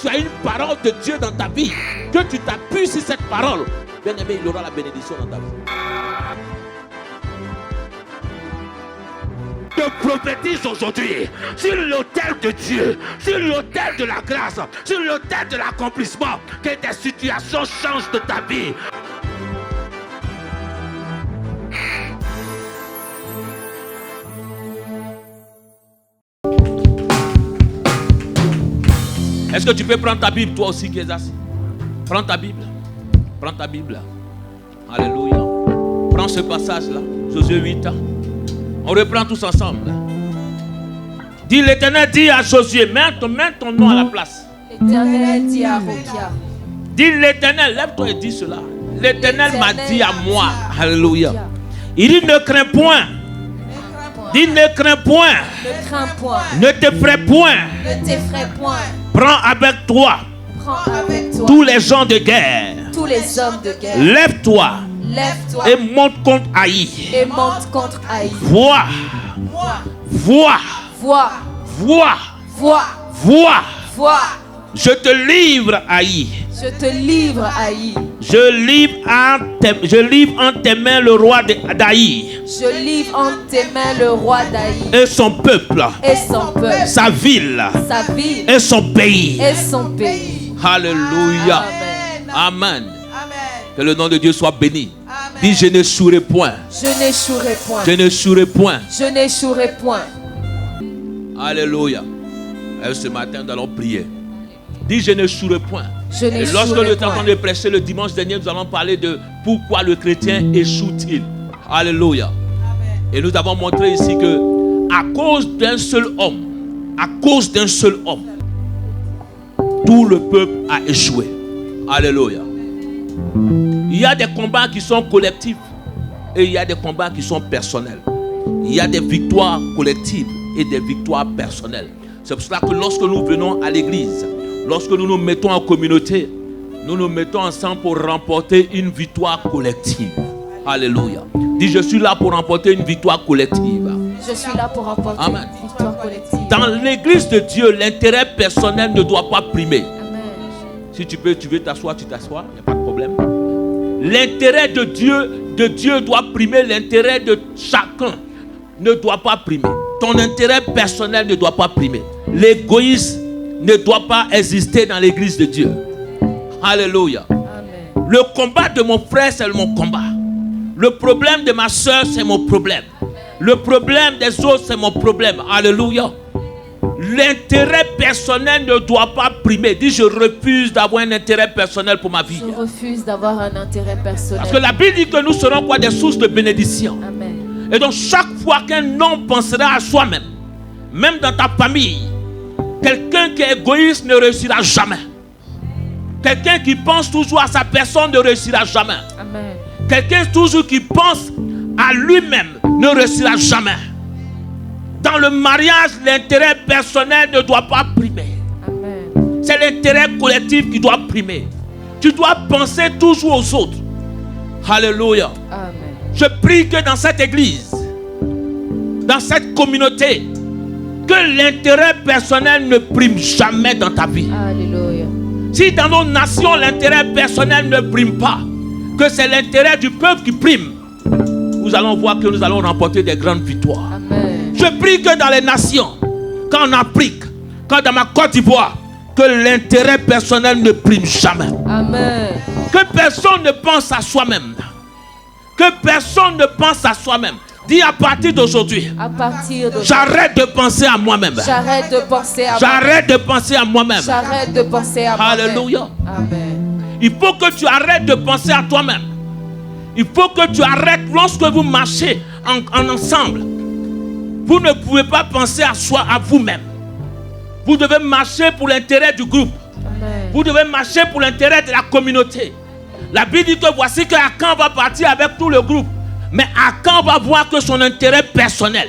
tu as une parole de Dieu dans ta vie, que tu t'appuies sur cette parole, bien aimé, il aura la bénédiction dans ta vie. Je prophétise aujourd'hui sur l'autel de Dieu, sur l'autel de la grâce, sur l'autel de l'accomplissement, que tes situations changent de ta vie. Est-ce que tu peux prendre ta Bible, toi aussi qui es assis? Prends ta Bible. Prends ta Bible. Alléluia. Prends ce passage-là, Josué 8. On reprend tous ensemble. Dis, l'Éternel dit à Josué, mets ton nom à la place. L'Éternel dit à Rokia. Dis, l'Éternel, lève-toi et dis cela. L'Éternel m'a dit à moi. Alléluia. Il dit, ne crains point. Dis, ne crains point. Ne crains point. Ne t'effraie point. Ne t'effraie point. Prends avec toi tous les gens de guerre. Tous les hommes de guerre. Lève-toi. Lève-toi. Et monte contre Haï. Et monte contre Haï. Vois. Vois. Vois. Vois. Vois. Vois. Vois. Je te livre, Haï. Je te livre, Haï. Je livre en tes mains le roi d'Haï. Je livre en tes mains le roi d'Haï. Et son peuple. Et son peuple. Sa ville. Sa ville. Et son pays. Et son pays. Alléluia. Amen. Amen. Que le nom de Dieu soit béni. Amen. Dis, je n'échouerai point. Je n'échouerai point. Je n'échouerai point. Je n'échouerai point. Alléluia. Et ce matin, nous allons prier. Dis, je n'échouerai point. Et lorsque nous étions en train de prêcher le dimanche dernier, nous allons parler de pourquoi le chrétien échoue-t-il. Alléluia. Amen. Et nous avons montré ici que à cause d'un seul homme, tout le peuple a échoué. Alléluia. Il y a des combats qui sont collectifs et il y a des combats qui sont personnels. Il y a des victoires collectives et des victoires personnelles. C'est pour cela que lorsque nous venons à l'église, lorsque nous nous mettons en communauté, nous nous mettons ensemble pour remporter une victoire collective. Alléluia. Dis, je suis là pour remporter une victoire collective. Je suis là pour remporter Amen. Une victoire collective. Dans l'église de Dieu, l'intérêt personnel ne doit pas primer. Amen. Si tu veux t'asseoir, tu t'assois, il n'y a pas de problème. L'intérêt de Dieu doit primer, l'intérêt de chacun ne doit pas primer. Ton intérêt personnel ne doit pas primer. L'égoïsme ne doit pas exister dans l'église de Dieu. Alléluia. Amen. Le combat de mon frère, c'est mon combat. Le problème de ma soeur, c'est mon problème. Le problème des autres, c'est mon problème. Alléluia. L'intérêt personnel ne doit pas primer. Dis, je refuse d'avoir un intérêt personnel pour ma vie. Je refuse d'avoir un intérêt personnel. Parce que la Bible dit que nous serons quoi? Des sources de bénédiction. Amen. Et donc chaque fois qu'un homme pensera à soi-même, même dans ta famille, quelqu'un qui est égoïste ne réussira jamais. Quelqu'un qui pense toujours à sa personne ne réussira jamais. Amen. Quelqu'un toujours qui pense à lui-même ne réussira jamais. Dans le mariage, l'intérêt personnel ne doit pas primer. Amen. C'est l'intérêt collectif qui doit primer. Tu dois penser toujours aux autres. Alléluia. Amen. Je prie que dans cette église, dans cette communauté, que l'intérêt personnel ne prime jamais dans ta vie. Alléluia. Si dans nos nations, l'intérêt personnel ne prime pas, que c'est l'intérêt du peuple qui prime, nous allons voir que nous allons remporter des grandes victoires. Amen. Je prie que dans les nations, qu'en Afrique, quand dans ma Côte d'Ivoire, que l'intérêt personnel ne prime jamais. Amen. Que personne ne pense à soi-même. Que personne ne pense à soi-même. Dis à partir d'aujourd'hui, À partir de j'arrête de penser à moi-même. j'arrête de penser à J'arrête de penser à moi-même. J'arrête de penser à moi-même. Alléluia. Amen. Il faut que tu arrêtes de penser à toi-même. Il faut que tu arrêtes lorsque vous marchez en ensemble. Vous ne pouvez pas penser à soi, à vous-même. Vous devez marcher pour l'intérêt du groupe. Amen. Vous devez marcher pour l'intérêt de la communauté. La Bible dit que voici que Akan va partir avec tout le groupe. Mais Akan va voir que son intérêt personnel.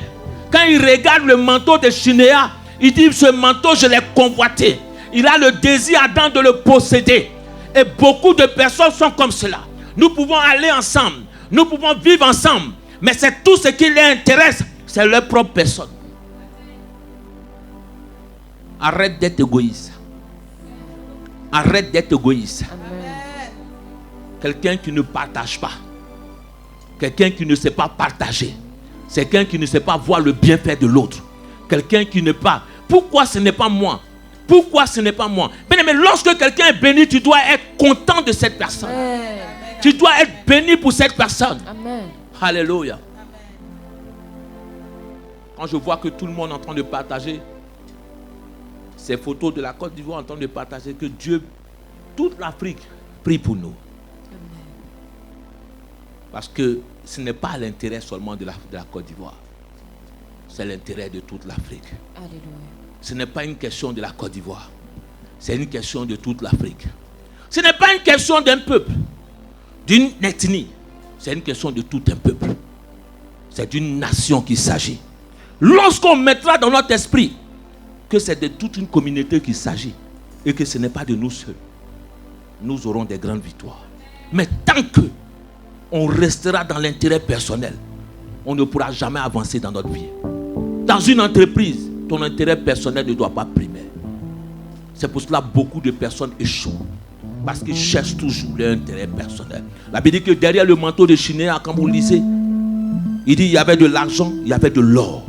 Quand il regarde le manteau de Shinéa, il dit, ce manteau, je l'ai convoité. Il a le désir ardent de le posséder. Et beaucoup de personnes sont comme cela. Nous pouvons aller ensemble. Nous pouvons vivre ensemble. Mais c'est tout ce qui les intéresse. C'est leur propre personne. Arrête d'être égoïste. Arrête d'être égoïste. Amen. Quelqu'un qui ne partage pas. Quelqu'un qui ne sait pas partager. C'est quelqu'un qui ne sait pas voir le bienfait de l'autre. Quelqu'un qui n'est pas... Pourquoi ce n'est pas moi? Pourquoi ce n'est pas moi? Mais lorsque quelqu'un est béni, tu dois être content de cette personne. Amen. Tu dois être béni pour cette personne. Amen. Alléluia. Quand je vois que tout le monde est en train de partager ces photos de la Côte d'Ivoire, en train de partager, que Dieu, toute l'Afrique, prie pour nous. Amen. Parce que ce n'est pas l'intérêt seulement de la Côte d'Ivoire. C'est l'intérêt de toute l'Afrique. Alléluia. Ce n'est pas une question de la Côte d'Ivoire. C'est une question de toute l'Afrique. Ce n'est pas une question d'un peuple, d'une ethnie. C'est une question de tout un peuple. C'est d'une nation qu'il s'agit. Lorsqu'on mettra dans notre esprit que c'est de toute une communauté qu'il s'agit et que ce n'est pas de nous seuls, nous aurons des grandes victoires. Mais tant que on restera dans l'intérêt personnel, on ne pourra jamais avancer dans notre vie. Dans une entreprise, ton intérêt personnel ne doit pas primer. C'est pour cela que beaucoup de personnes échouent. Parce qu'ils cherchent toujours leur intérêt personnel. La Bible dit que derrière le manteau de Chinéa, quand vous lisez, il dit qu'il y avait de l'argent, il y avait de l'or.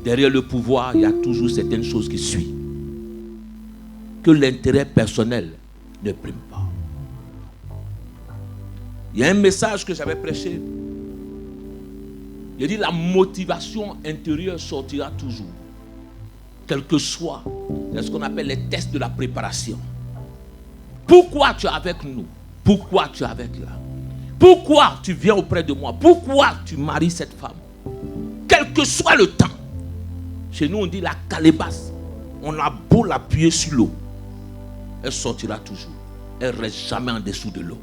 Derrière le pouvoir, il y a toujours certaines choses qui suivent. Que l'intérêt personnel ne prime pas. Il y a un message que j'avais prêché. Il dit la motivation intérieure sortira toujours. Quel que soit, c'est ce qu'on appelle les tests de la préparation. Pourquoi tu es avec nous? Pourquoi tu es avec là? Pourquoi tu viens auprès de moi? Pourquoi tu maries cette femme? Quel que soit le temps. Chez nous on dit la calebasse. On a beau l'appuyer sur l'eau, elle sortira toujours. Elle ne reste jamais en dessous de l'eau.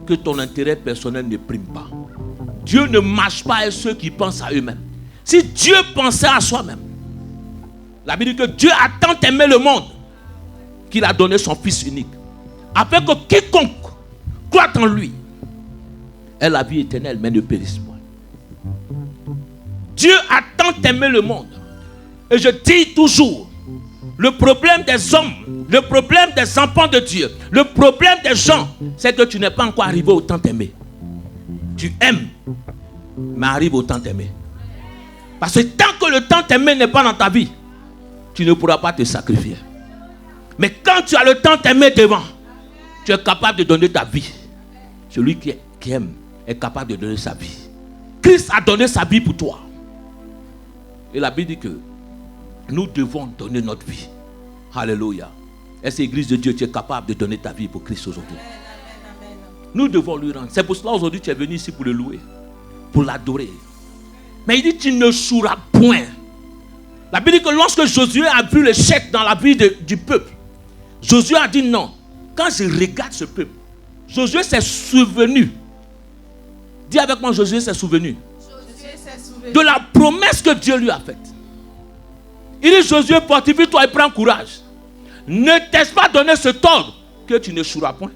Que ton intérêt personnel ne prime pas. Dieu ne marche pas avec ceux qui pensent à eux-mêmes. Si Dieu pensait à soi-même, la Bible dit que Dieu a tant aimé le monde qu'il a donné son Fils unique, afin que quiconque croit en lui ait la vie éternelle, mais ne périsse point. Dieu a tant aimé le monde. Et je dis toujours, le problème des hommes, le problème des enfants de Dieu, le problème des gens, c'est que tu n'es pas encore arrivé au temps d'aimer. Tu aimes, mais arrive au temps d'aimer. Parce que tant que le temps d'aimer n'est pas dans ta vie, tu ne pourras pas te sacrifier. Mais quand tu as le temps d'aimer devant, tu es capable de donner ta vie. Celui qui aime est capable de donner sa vie. Christ a donné sa vie pour toi. Et la Bible dit que nous devons donner notre vie. Alléluia. Est-ce que l'Église de Dieu, tu es capable de donner ta vie pour Christ aujourd'hui? Nous devons lui rendre. C'est pour cela aujourd'hui tu es venu ici pour le louer, pour l'adorer. Mais il dit tu ne joueras point. La Bible dit que lorsque Josué a vu l'échec dans la vie du peuple, Josué a dit non. Quand je regarde ce peuple, Josué s'est souvenu. Dis avec moi, Josué s'est souvenu de la promesse que Dieu lui a faite. Il dit Josué, fortifie-toi et prends courage. Ne t'ai-je pas donné ce ordre que tu ne joueras point?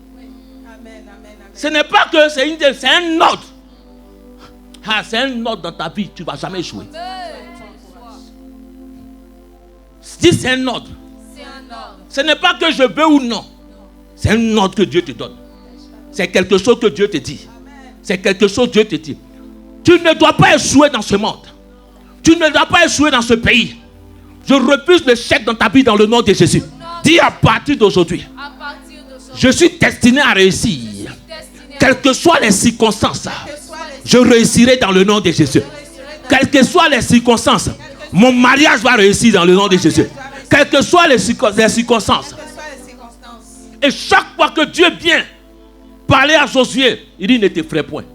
Ce n'est pas que c'est un ordre. Ah, c'est un ordre dans ta vie, tu ne vas jamais jouer. Si c'est un ordre, ce n'est pas que je veux ou non. C'est un ordre que Dieu te donne. C'est quelque chose que Dieu te dit. C'est quelque chose que Dieu te dit. Tu ne dois pas échouer dans ce monde. Tu ne dois pas échouer dans ce pays. Je refuse l'échec dans ta vie dans le nom de Jésus. Dis à partir d'aujourd'hui, je suis destiné à réussir. Quelles que soient les circonstances, je réussirai dans le nom de Jésus. Quelles que soient les circonstances, mon mariage va réussir dans le nom de Jésus. Quelles que soient les circonstances. Et chaque fois que Dieu vient parler à Josué, il dit ne t'effraie point.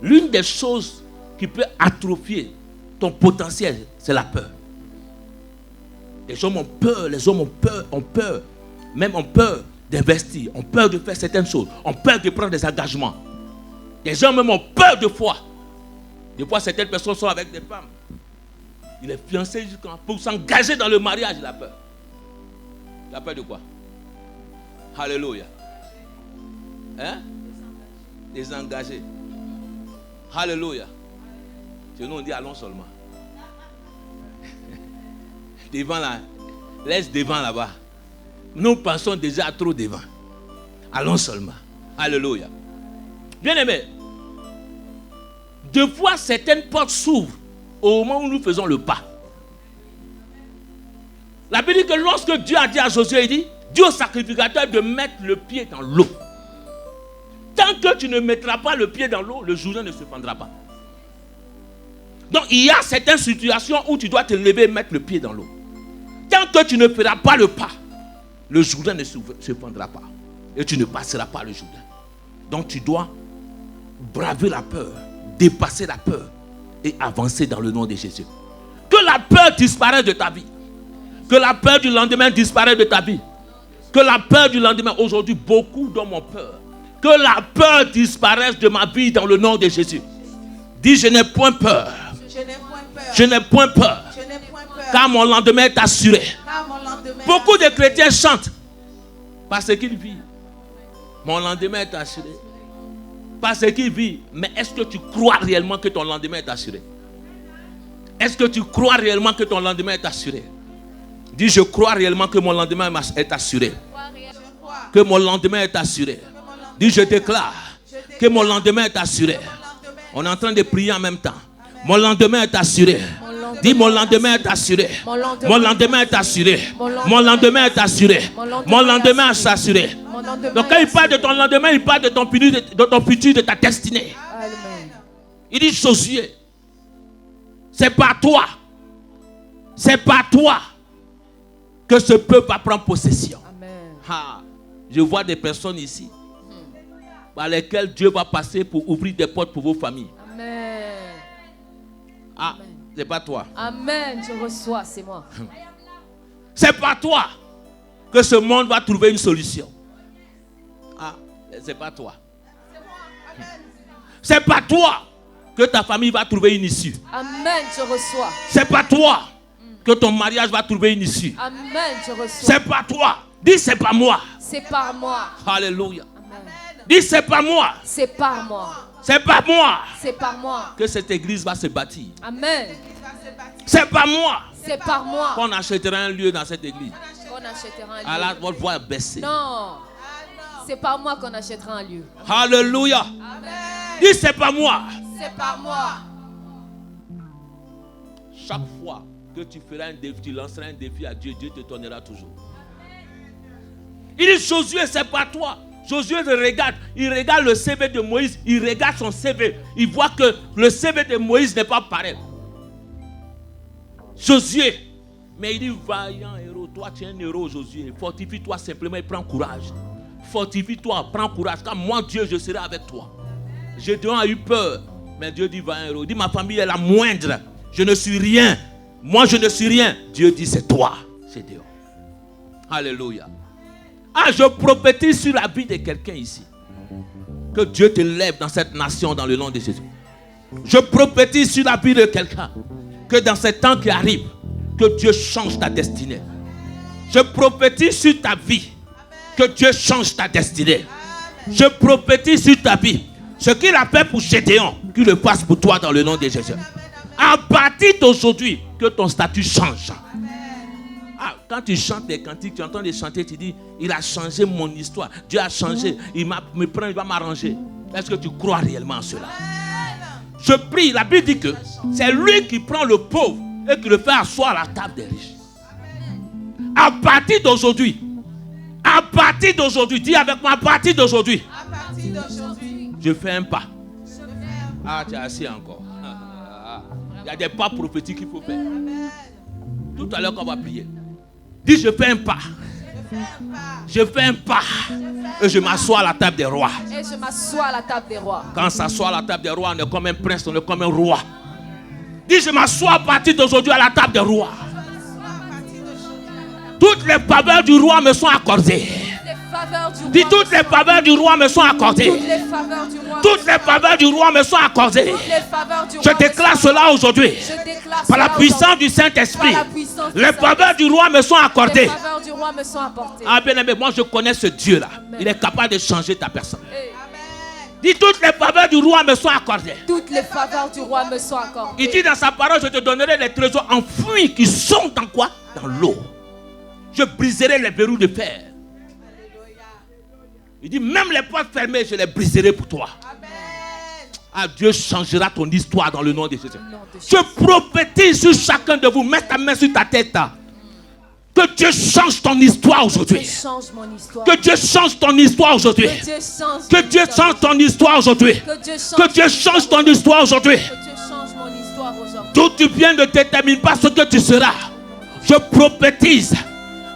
L'une des choses qui peut atrophier ton potentiel, c'est la peur. Les hommes ont peur, ont peur, même ont peur d'investir, ont peur de faire certaines choses, ont peur de prendre des engagements. Les gens même ont peur de foi. Des fois, certaines personnes sont avec des femmes. Il est fiancé pour s'engager dans le mariage, il a peur. Il a peur de quoi? Alléluia. Hein? Les engagés. Alléluia. Chez nous, on dit allons seulement. Devant là. Laisse devant là-bas. Nous pensons déjà à trop devant. Allons seulement. Alléluia. Bien-aimés, de fois certaines portes s'ouvrent au moment où nous faisons le pas. La Bible dit que lorsque Dieu a dit à Josué, il dit, dis au sacrificateur de mettre le pied dans l'eau. Tant que tu ne mettras pas le pied dans l'eau, le Jourdain ne se fendra pas. Donc il y a certaines situations où tu dois te lever et mettre le pied dans l'eau. Tant que tu ne feras pas le pas, le Jourdain ne se fendra pas. Et tu ne passeras pas le Jourdain. Donc tu dois braver la peur, dépasser la peur et avancer dans le nom de Jésus. Que la peur disparaisse de ta vie. Que la peur du lendemain disparaisse de ta vie. Que la peur du lendemain, aujourd'hui beaucoup d'hommes ont peur. Que la peur disparaisse de ma vie dans le nom de Jésus. Dis, je n'ai point peur. Je n'ai point peur. Car mon lendemain est assuré. Beaucoup de chrétiens chantent parce qu'ils vivent. Mon lendemain est assuré. Parce qu'ils vivent. Mais est-ce que tu crois réellement que ton lendemain est assuré? Est-ce que tu crois réellement que ton lendemain est assuré? Dis, je crois réellement que mon lendemain est assuré. Que mon lendemain est assuré. Dis, je déclare que mon lendemain est assuré. On est en train de prier en même temps. Mon lendemain est assuré. Dis, mon lendemain est assuré. Mon lendemain est assuré. Mon lendemain est assuré. Mon lendemain est assuré. Donc quand il parle de ton lendemain, il parle de ton futur, de ta destinée. Il dit, Josué, c'est par toi. C'est par toi que ce peuple va prendre possession. Ah, je vois des personnes ici par lesquelles Dieu va passer pour ouvrir des portes pour vos familles. Amen. Ah, c'est pas toi. Amen, je reçois, c'est moi. C'est pas toi que ce monde va trouver une solution. Ah, c'est pas toi. C'est pas toi que ta famille va trouver une issue. Amen, je reçois. C'est pas toi que ton mariage va trouver une issue. Amen, je reçois. C'est pas toi. Dis, c'est pas moi. C'est par moi. Alléluia. Amen. Dis, c'est pas moi. C'est par moi. C'est pas moi. C'est par moi Que cette église va se bâtir. Amen. C'est pas moi. C'est par moi qu'on achètera un lieu dans cette église. qu'on achètera un lieu. Alors votre voix est baissée. Non. C'est par moi qu'on achètera un lieu. Alléluia. Amen. Dis, c'est pas moi. C'est par moi. Chaque fois que tu feras un défi, tu lanceras un défi à Dieu, Dieu te donnera toujours. Il dit, Josué, c'est pas toi. Josué regarde, il regarde le CV de Moïse, il regarde son CV, il voit que le CV de Moïse n'est pas pareil. Josué, mais il dit, vaillant héros, toi tu es un héros, Josué, fortifie-toi simplement et prends courage. Fortifie-toi, prends courage, car moi Dieu, je serai avec toi. Gédéon a eu peur, mais Dieu dit, vaillant héros, il dit, ma famille est la moindre, je ne suis rien, moi je ne suis rien. Dieu dit, c'est toi, Gédéon. Alléluia. Ah, je prophétise sur la vie de quelqu'un ici. Que Dieu te lève dans cette nation dans le nom de Jésus. Je prophétise sur la vie de quelqu'un. Que dans ces temps qui arrivent, que Dieu change ta destinée. Je prophétise sur ta vie. Que Dieu change ta destinée. Je prophétise sur ta vie. Ce qu'il a fait pour Gédéon, qu'il le fasse pour toi dans le nom de Jésus. À partir d'aujourd'hui, que ton statut change. Ah, quand tu chantes des cantiques, tu entends les chanter, tu dis, il a changé mon histoire. Dieu a changé. Il me prend, il va m'arranger. Est-ce que tu crois réellement en cela? Je prie, la Bible dit que c'est lui qui prend le pauvre et qui le fait asseoir à la table des riches. À partir d'aujourd'hui, dis avec moi, à partir d'aujourd'hui, je fais un pas. Ah, tu es assis encore. Il y a des pas prophétiques qu'il faut faire. Tout à l'heure qu'on va prier. Dis, je fais un pas. Je fais un pas. Et je m'assois à la table des rois. Et je m'assois à la table des rois. Quand on s'assoit à la table des rois, on est comme un prince, on est comme un roi. Dis, je m'assois à partir d'aujourd'hui à la table des rois. Toutes les faveurs du roi me sont accordées. Dis, toutes les faveurs du roi me sont accordées. Toutes les faveurs du roi me sont accordées. Je déclare cela aujourd'hui. Par la puissance du Saint-Esprit. Les faveurs du roi me sont accordées. Ah bien aimé, moi je connais ce Dieu-là. Il est capable de changer ta personne. Dis, toutes les faveurs du roi me sont accordées. Toutes les faveurs du roi me sont accordées. Il dit dans sa parole, je te donnerai les trésors enfouis qui sont dans quoi? Dans l'eau. Je briserai les verrous de fer. Il dit, même les portes fermées, je les briserai pour toi. Amen. Ah, Dieu changera ton histoire dans le nom de Jésus. nom de Jésus. Je prophétise sur chacun de vous. Mets ta main sur ta tête. Que Dieu change ton histoire Dieu aujourd'hui. change mon histoire. Que Dieu change ton histoire aujourd'hui. Que Dieu change Que Dieu change ton histoire aujourd'hui. Que Dieu change Que Dieu change ton histoire aujourd'hui. Que Dieu change mon histoire aujourd'hui. D'où tu viens ne détermine pas ce que tu seras. Je prophétise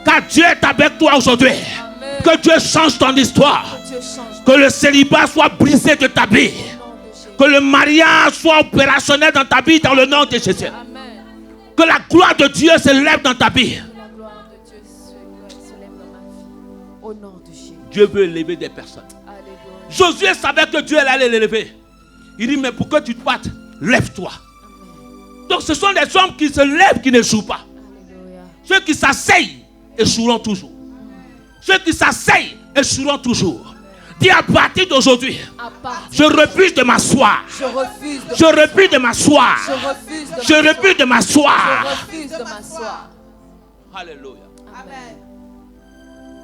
car Dieu est avec toi aujourd'hui. Amen. Que Dieu change ton histoire. Que Dieu change Que le célibat soit brisé de ta vie. mon nom de Jésus. Que le mariage soit opérationnel dans ta vie dans le nom de Jésus. Amen. Que la gloire de Dieu se lève dans ta vie. Que la gloire de Dieu se lève dans ma vie. Au nom de Jésus. Dieu veut élever des personnes. Alléluia. Josué savait que Dieu allait l'élever. Il dit, mais pour que tu te battes, lève-toi. Amen. Donc ce sont des hommes qui se lèvent qui n'échouent pas. Alléluia. Ceux qui s'asseyent échoueront toujours. Ceux qui s'asseyent échoueront toujours. Dis à partir d'aujourd'hui, À part, je refuse de m'asseoir. je refuse de Je refuse de m'asseoir. Je refuse de Je refuse de m'asseoir. Je refuse de m'asseoir. Alléluia. Amen.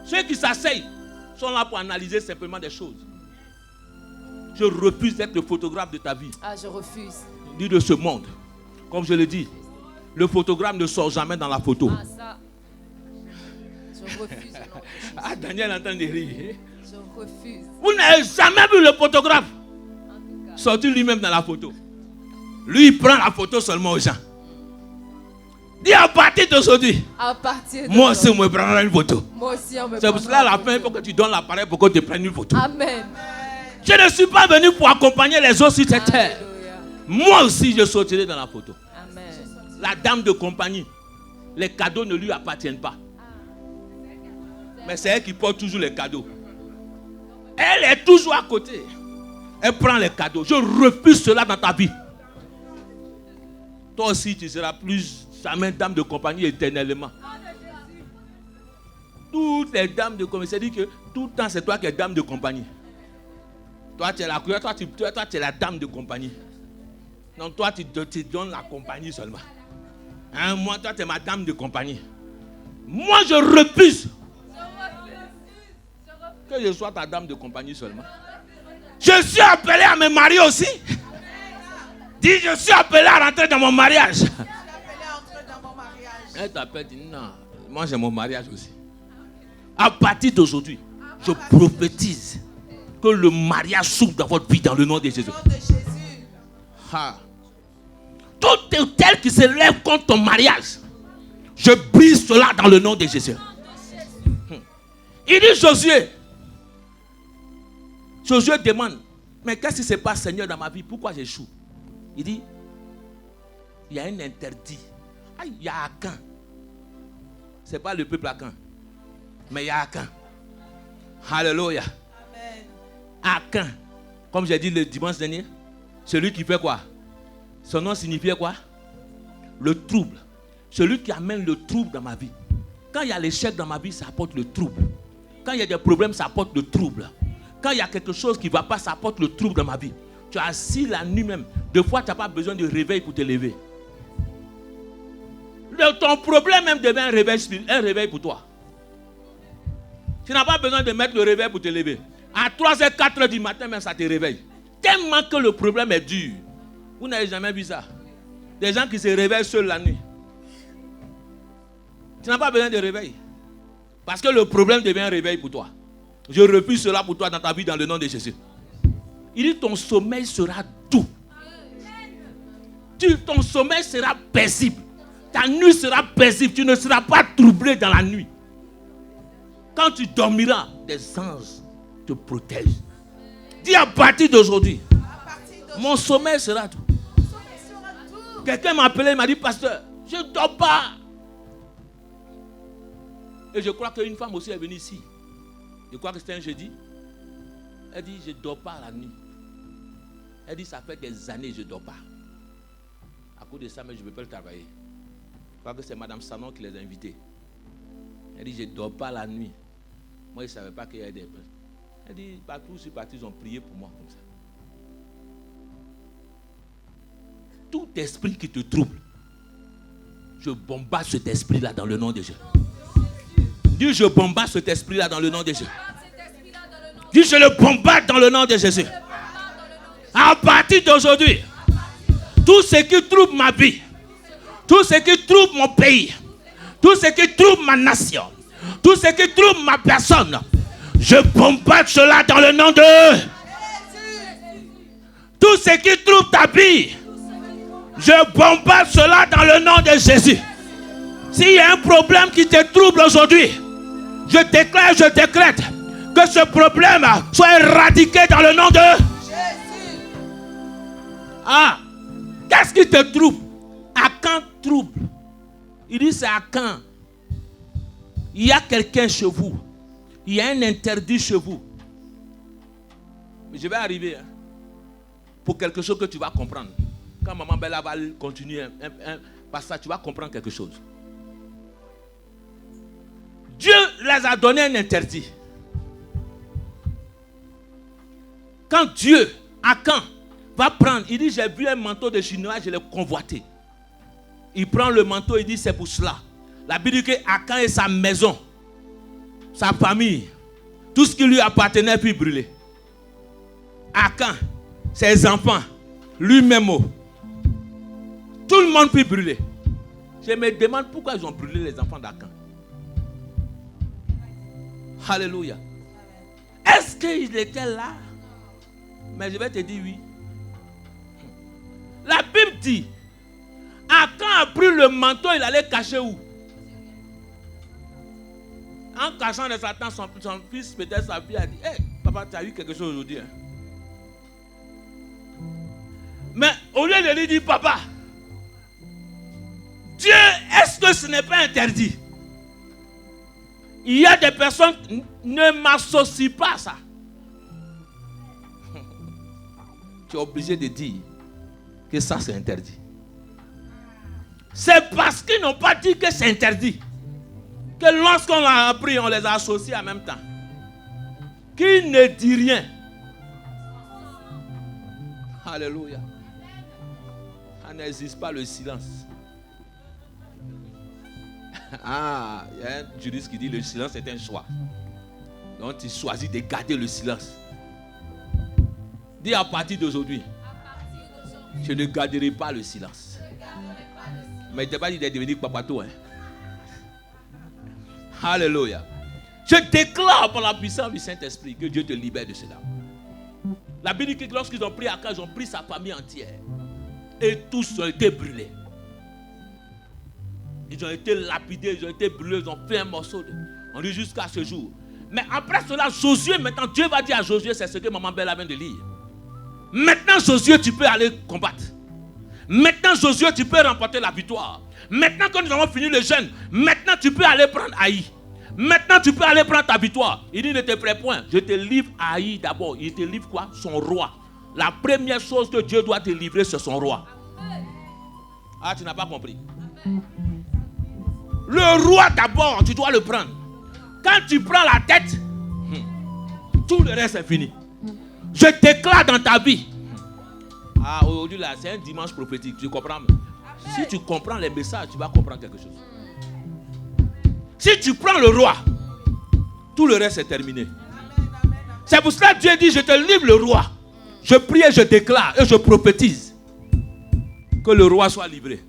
Ceux qui s'asseyent sont là pour analyser simplement des choses. Je refuse d'être le photographe de ta vie, Ah, je refuse. ni de ce monde. Comme je l'ai dit, le photographe ne sort jamais dans la photo. Ah, ça. Je refuse au nom de Jésus. Ah, Daniel entend des rires. Je refuse. Vous n'avez jamais vu le photographe En tout cas. sortir lui-même dans la photo. Lui, il prend la photo seulement aux gens. Dis à partir d'aujourd'hui, À partir de moi aussi, aujourd'hui, je me prendrai une photo. moi aussi, on me C'est pour cela, à la fin, il faut que tu donnes l'appareil pour que tu prennes une photo. Amen. Je ne suis pas venu pour accompagner les autres sur cette terre. Alléluia. Moi aussi, je sortirai dans la photo. Amen. La dame de compagnie, les cadeaux ne lui appartiennent pas. Mais c'est elle qui porte toujours les cadeaux. Elle est toujours à côté. Elle prend les cadeaux. Je refuse cela dans ta vie. Toi aussi, tu seras plus jamais dame de compagnie éternellement. Toutes les dames de compagnie, c'est-à-dire que tout le temps, c'est toi qui es dame de compagnie. Toi, tu es la couleur, toi, tu es la dame de compagnie. Donc, toi, tu donnes la compagnie seulement. Hein, moi, toi, tu es ma dame de compagnie. Moi, je refuse que je sois ta dame de compagnie seulement. Je suis appelé à me marier aussi. Dis, je suis appelé à rentrer dans mon mariage. Je suis appelé à entrer dans mon mariage. Elle t'appelle, dit non, moi j'ai mon mariage aussi. À partir d'aujourd'hui, je prophétise que le mariage s'ouvre dans votre vie dans le nom de Jésus. Au nom de Jésus. Ah. Tout tel qui se lève contre ton mariage, je brise cela dans le nom de Jésus. Il dit Josué. Josué demande, mais qu'est-ce qui se passe, Seigneur, dans ma vie? Pourquoi j'échoue? Il dit, il y a un interdit. Ah, il y a Akan. Ce n'est pas le peuple Akan, mais il y a Akan. Alléluia. Amen. Akan, comme j'ai dit le dimanche dernier, celui qui fait quoi? Son nom signifiait quoi? Le trouble. Celui qui amène le trouble dans ma vie. Quand il y a l'échec dans ma vie, ça apporte le trouble. Quand il y a des problèmes, ça apporte le trouble. Quand il y a quelque chose qui ne va pas, ça apporte le trouble dans ma vie. Tu es assis la nuit même. Des fois, tu n'as pas besoin de réveil pour te lever. Ton problème même devient un réveil pour toi. Tu n'as pas besoin de mettre le réveil pour te lever. À 3h, 4h du matin, même ça te réveille. Tellement que le problème est dur. Vous n'avez jamais vu ça. Des gens qui se réveillent seuls la nuit. Tu n'as pas besoin de réveil. Parce que le problème devient un réveil pour toi. Je refuse cela pour toi dans ta vie dans le nom de Jésus. Il dit ton sommeil sera doux. Ton sommeil sera paisible. Ta nuit sera paisible. Tu ne seras pas troublé dans la nuit. Quand tu dormiras, des anges te protègent. Dis à partir d'aujourd'hui, mon sommeil sera doux. Quelqu'un m'a appelé, il m'a dit, pasteur, je ne dors pas. Et je crois qu'une femme aussi est venue ici. Je crois que c'était un jeudi. Elle dit, je ne dors pas la nuit. Elle dit, ça fait des années que je ne dors pas. À cause de ça, mais je ne peux pas le travailler. Je crois que c'est Madame Sanon qui les a invités. Elle dit, je ne dors pas la nuit. Moi, je ne savais pas qu'il y avait des personnes. Elle dit, partout où je suis parti, ils ont prié pour moi comme ça. Tout esprit qui te trouble, je bombarde cet esprit-là dans le nom de Jésus. Dis, je bombarde cet esprit-là dans le nom de Jésus. Dis, je le bombarde dans le nom de Jésus. À partir d'aujourd'hui, tout ce qui trouble ma vie, tout ce qui trouble mon pays, tout ce qui trouble ma nation, tout ce qui trouble ma personne, je bombarde cela dans le nom de Jésus. Tout ce qui trouble ta vie, je bombarde cela dans le nom de Jésus. S'il y a un problème qui te trouble aujourd'hui, je déclare, je décrète que ce problème soit éradiqué dans le nom de Jésus. Ah, qu'est-ce qui te trouble? Akan trouble. Il dit c'est Akan. Il y a quelqu'un chez vous. Il y a un interdit chez vous. Mais je vais arriver pour quelque chose que tu vas comprendre. Quand Maman Bella va continuer par ça, tu vas comprendre quelque chose. Dieu les a donné un interdit. Quand Dieu, Akan, va prendre, il dit j'ai vu un manteau de Chinois, je l'ai convoité. Il prend le manteau, il dit c'est pour cela. La Bible dit que Akan et sa maison, sa famille, tout ce qui lui appartenait puis brûlé. Akan, ses enfants, lui-même, tout le monde puis brûlé. Je me demande pourquoi ils ont brûlé les enfants d'Akan. Alléluia. Est-ce qu'il était là? Mais je vais te dire oui. La Bible dit, Akan a pris le manteau, il allait cacher où? En cachant de Satan, son fils, peut-être sa fille a dit, hey, papa, tu as eu quelque chose aujourd'hui. Hein? Mais au lieu de lui dire, papa, Dieu, est-ce que ce n'est pas interdit? Il y a des personnes qui ne m'associent pas à ça. Tu es obligé de dire que ça c'est interdit. C'est parce qu'ils n'ont pas dit que c'est interdit que lorsqu'on a appris, on les a associés en même temps. Qui ne dit rien. Alléluia. Ça n'existe pas le silence. Ah, il y a un juriste qui dit le silence est un choix. Donc tu choisis de garder le silence. Dis à partir d'aujourd'hui, je ne garderai pas le silence. Mais il ne t'a pas dit de devenir papato. Hein? Alléluia. Je déclare par la puissance du Saint-Esprit que Dieu te libère de cela. La Bible dit que lorsqu'ils ont pris Akan, ils ont pris sa famille entière. Et tous ont été brûlés. Ils ont été lapidés, ils ont été brûlés, ils ont fait un morceau. On dit jusqu'à ce jour. Mais après cela, Josué, maintenant, Dieu va dire à Josué, c'est ce que Maman Bella vient de lire. Maintenant, Josué, tu peux aller combattre. Maintenant, Josué, tu peux remporter la victoire. Maintenant que nous avons fini le jeûne, maintenant tu peux aller prendre Haï. Maintenant, tu peux aller prendre ta victoire. Il dit, ne te prends point. Je te livre Haï d'abord. Il te livre quoi? Son roi. La première chose que Dieu doit te livrer, c'est son roi. Ah, tu n'as pas compris. Le roi d'abord, tu dois le prendre. Quand tu prends la tête, tout le reste est fini. Je déclare dans ta vie. Ah, aujourd'hui là, c'est un dimanche prophétique. Tu comprends? Si tu comprends les messages, tu vas comprendre quelque chose. Si tu prends le roi, tout le reste est terminé. C'est pour cela que Dieu dit, je te livre le roi. Je prie et je déclare et je prophétise que le roi soit livré.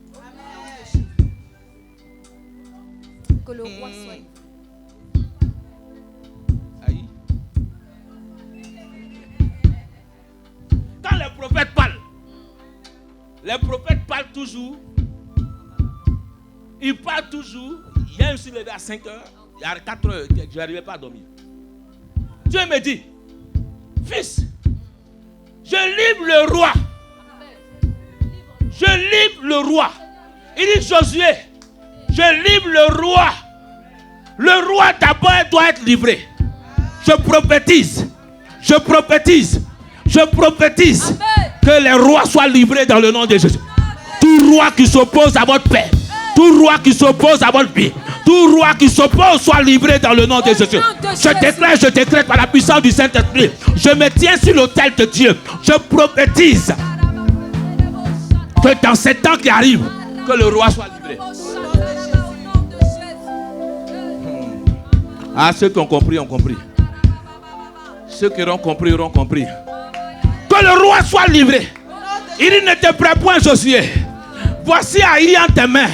Que le roi soit livré. Aïe. Quand les prophètes parlent toujours. Ils parlent toujours. Il y a aussi levé à 5 heures. Il y a 4 heures, je n'arrivais pas à dormir. Dieu me dit, fils, je livre le roi. Je livre le roi. Il dit, Josué, je livre le roi. Le roi d'abord doit être livré. Je prophétise. Je prophétise. Je prophétise. Que les rois soient livrés dans le nom de Jésus. Tout roi qui s'oppose à votre paix. Tout roi qui s'oppose à votre vie. Tout roi qui s'oppose soit livré dans le nom de Jésus. Je décrète par la puissance du Saint-Esprit. Je me tiens sur l'autel de Dieu. Je prophétise que dans ces temps qui arrivent, que le roi soit livré. Ah, ceux qui ont compris, ont compris. Ceux qui auront compris, auront compris. Que le roi soit livré. Il dit, ne te prends point, Josué. Voici Haï en tes mains.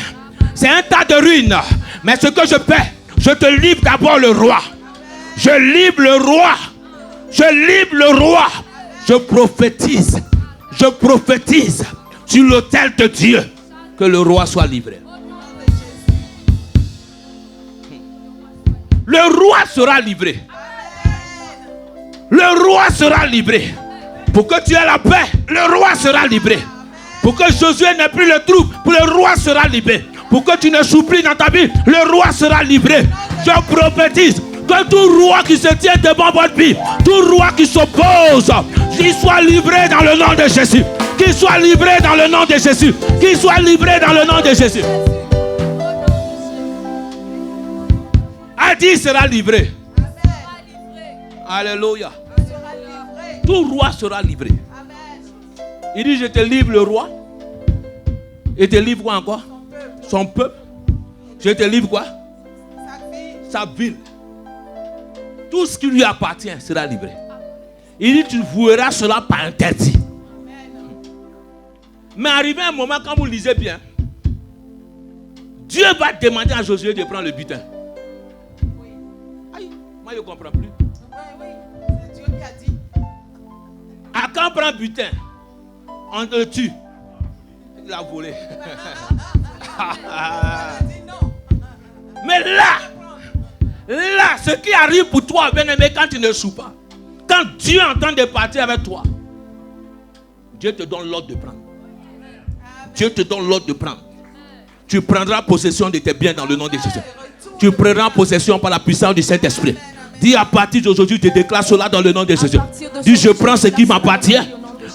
C'est un tas de ruines. Mais ce que je fais, je te livre d'abord le roi. Je livre le roi. Je livre le roi. Je prophétise sur l'autel de Dieu que le roi soit livré. Le roi sera livré. Le roi sera livré. Pour que tu aies la paix, le roi sera livré. Pour que Josué n'ait plus le trouble, le roi sera livré. Pour que tu ne souffres plus dans ta vie, le roi sera livré. Je prophétise que tout roi qui se tient devant votre vie, tout roi qui s'oppose, qu'il soit livré dans le nom de Jésus. Qu'il soit livré dans le nom de Jésus. Qu'il soit livré dans le nom de Jésus. Adi sera livré. Alléluia. Tout roi sera livré. Il dit, je te livre le roi. Et te livre quoi encore? Son peuple. Je te livre quoi? Sa ville. Tout ce qui lui appartient sera livré. Il dit, tu voueras cela par interdit. Mais arrivé un moment, quand vous lisez bien, Dieu va demander à Josué de prendre le butin. Aïe, moi je ne comprends plus. C'est Dieu qui a dit. À quand on prend butin, on le tue. Il a volé. Mais là, ce qui arrive pour toi, bien-aimé, quand tu ne joues pas, quand Dieu entend de partir avec toi, Dieu te donne l'ordre de prendre. Dieu te donne l'ordre de prendre. Tu prendras possession de tes biens dans le nom de Jésus. Tu prendras possession par la puissance du Saint-Esprit. Dis à partir d'aujourd'hui, tu déclares cela dans le nom de Jésus. Dis, je prends ce qui m'appartient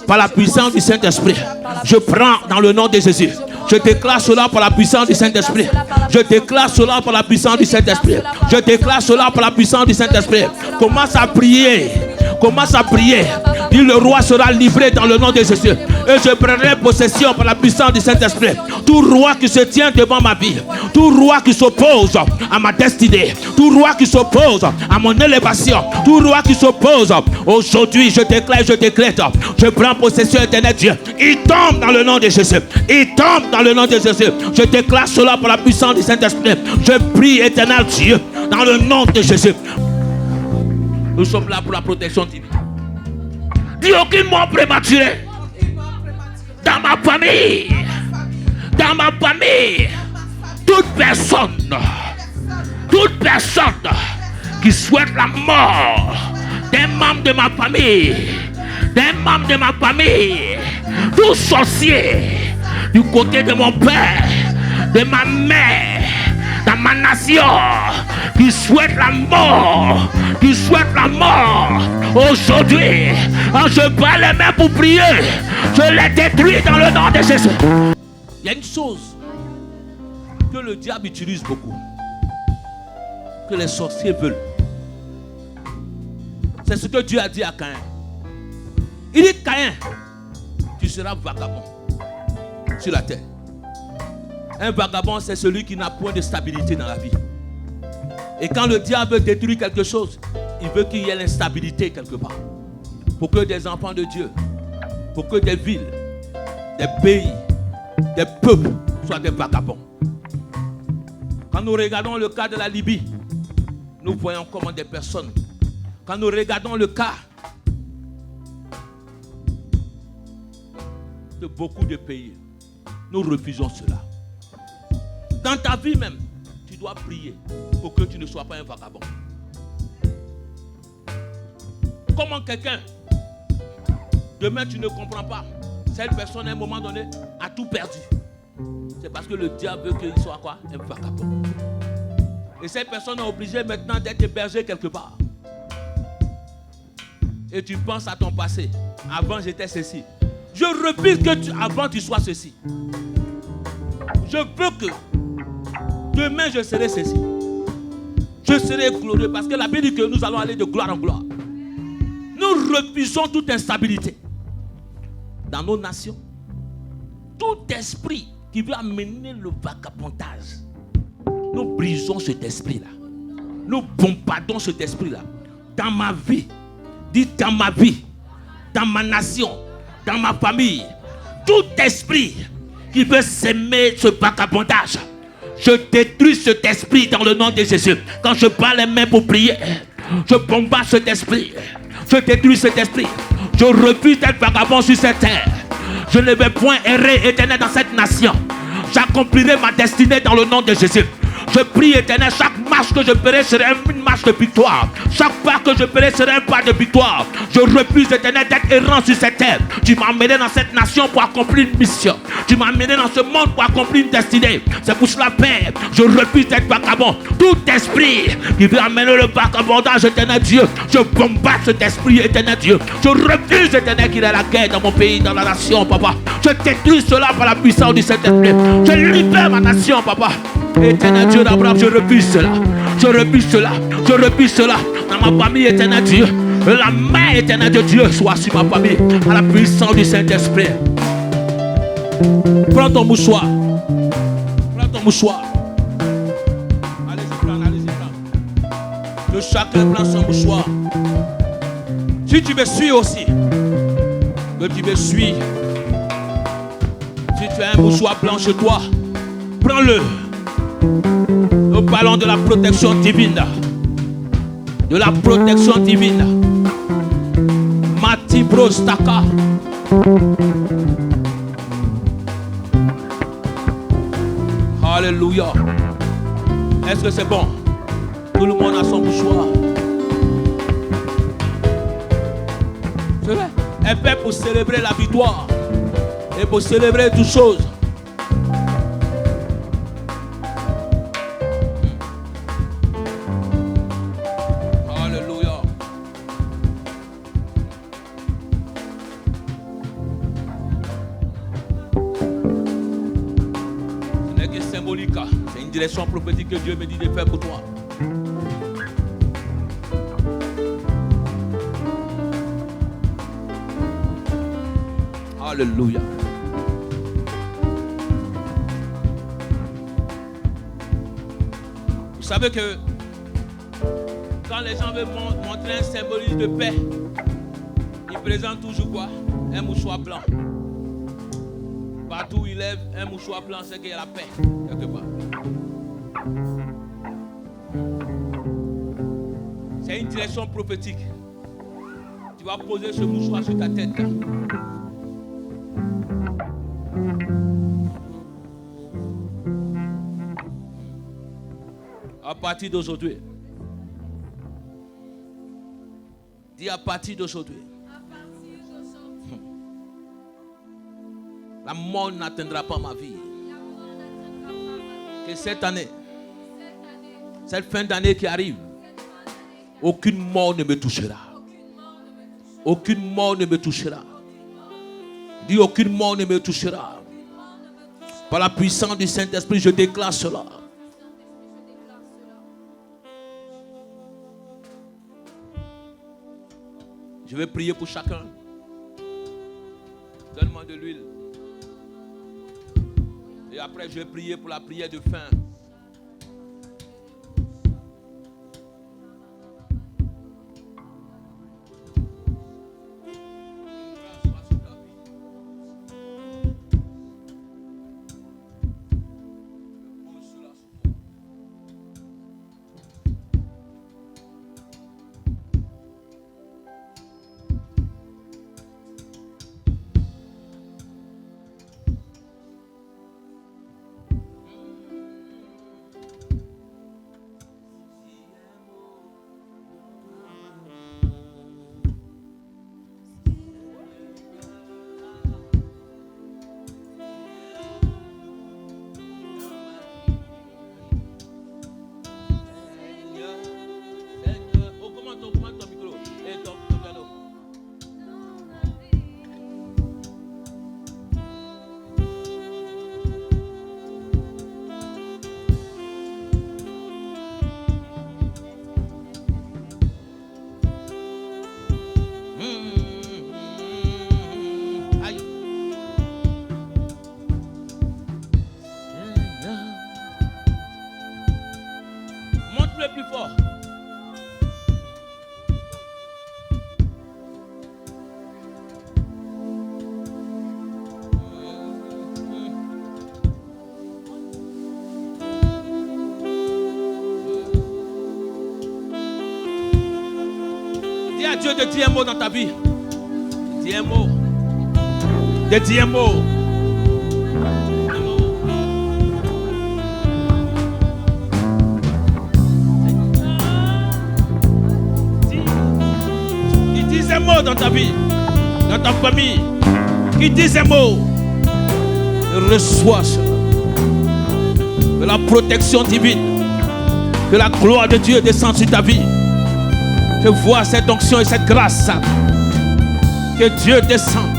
par la puissance du Saint-Esprit. Je prends dans le nom de Jésus. Je déclare cela par la puissance du Saint-Esprit. Je déclare cela par la puissance du Saint-Esprit. Je déclare cela par la puissance du Saint-Esprit. Commence à prier. Commence à prier. Dis, le roi sera livré dans le nom de Jésus. Et je prendrai possession par la puissance du Saint-Esprit. Tout roi qui se tient devant ma vie, tout roi qui s'oppose à ma destinée, tout roi qui s'oppose à mon élévation, tout roi qui s'oppose, aujourd'hui je déclare, je décrète, je prends possession éternelle Dieu. Il tombe dans le nom de Jésus. Il tombe dans le nom de Jésus. Je déclare cela par la puissance du Saint-Esprit. Je prie éternel Dieu dans le nom de Jésus. Nous sommes là pour la protection divine. Dis aucune mort prématurée dans ma famille. Dans ma famille. Toute personne qui souhaite la mort d'un membre de ma famille, tout sorcier du côté de mon père, de ma mère, dans ma nation, qui souhaite la mort, aujourd'hui, je bats les mains pour prier, je les détruis dans le nom de Jésus. Il y a une chose que le diable utilise beaucoup, que les sorciers veulent. C'est ce que Dieu a dit à Caïn. Il dit, Caïn, tu seras vagabond sur la terre. Un vagabond, c'est celui qui n'a point de stabilité dans la vie. Et quand le diable veut détruire quelque chose, il veut qu'il y ait l'instabilité quelque part. Pour que des enfants de Dieu, pour que des villes, des pays, des peuples soient des vagabonds. Quand nous regardons le cas de la Libye, nous voyons comment des personnes, quand nous regardons le cas de beaucoup de pays, nous refusons cela. Dans ta vie même, tu dois prier pour que tu ne sois pas un vagabond. Comment quelqu'un, demain tu ne comprends pas, cette personne à un moment donné a tout perdu. C'est parce que le diable veut qu'il soit quoi? Un vagabond. Et cette personne est obligée maintenant d'être hébergée quelque part. Et tu penses à ton passé. Avant j'étais ceci. Je refuse que avant tu sois ceci. Je veux que demain je serai ceci. Je serai glorieux parce que la Bible dit que nous allons aller de gloire en gloire. Nous refusons toute instabilité dans nos nations. Tout esprit qui veut amener le vagabondage, nous brisons cet esprit-là. Nous bombardons cet esprit-là. Dans ma vie, Dis dans ma vie, dans ma nation, dans ma famille, tout esprit qui veut s'aimer ce vagabondage, je détruis cet esprit dans le nom de Jésus. Quand je bats les mains pour prier, je bombarde cet esprit. Je détruis cet esprit. Je refuse d'être vagabond sur cette terre. Je ne vais point errer éternel dans cette nation. J'accomplirai ma destinée dans le nom de Jésus. Je prie éternel, chaque marche que je ferai sera une marche de victoire. Chaque pas que je ferai sera un pas de victoire. Je refuse éternel d'être errant sur cette terre. Tu m'as amené dans cette nation pour accomplir une mission. Tu m'as amené dans ce monde pour accomplir une destinée. C'est pour cela, Père, je refuse d'être vagabond. Tout esprit qui veut amener le vagabondage, éternel Dieu, je bombarde cet esprit, éternel Dieu. Je refuse, éternel, qu'il y ait la guerre dans mon pays, dans la nation, papa. Je détruis cela par la puissance du Saint-Esprit. Je libère ma nation, papa. Éternel Dieu d'Abraham, je refuse cela. Je refuse cela. Je refuse cela. Dans ma famille, éternel Dieu. La main, éternel de Dieu, soit sur ma famille. À la puissance du Saint-Esprit. Prends ton mouchoir. Prends ton mouchoir. Allez-y, prends, allez-y, prends. Que chacun prend son mouchoir. Si tu me suis aussi, que tu me suis. Si tu as un mouchoir blanc chez toi, prends-le. Nous parlons de la protection divine. De la protection divine. Mati Brostaka. Alléluia. Est-ce que c'est bon? Tout le monde a son mouchoir. C'est vrai. Elle fait pour célébrer la victoire. Et pour célébrer toutes choses. C'est une direction prophétique que Dieu me dit de faire pour toi. Alléluia. Vous savez que quand les gens veulent montrer un symbolisme de paix, ils présentent toujours quoi? Un mouchoir blanc. Partout où il lève un mouchoir blanc, c'est qu'il y a la paix, quelque part. C'est une direction prophétique. Tu vas poser ce mouchoir sur ta tête. Là. À partir d'aujourd'hui. Dis à partir d'aujourd'hui. La mort n'atteindra pas ma vie. Que cette année, cette fin d'année qui arrive, aucune mort ne me touchera. Aucune mort ne me touchera. Dis aucune mort ne me touchera. Par la puissance du Saint-Esprit, je déclare cela. Je vais prier pour chacun. Donne-moi de l'huile. Et après, je vais prier pour la prière de fin. Dieu te dit un mot dans ta vie. Dis un mot. Dis un mot. Qui dit un mot dans ta vie, dans ta famille. Qui dit un mot. Reçois cela. Que la protection divine, que la gloire de Dieu descende sur ta vie. Que vois cette onction et cette grâce. Que Dieu descende,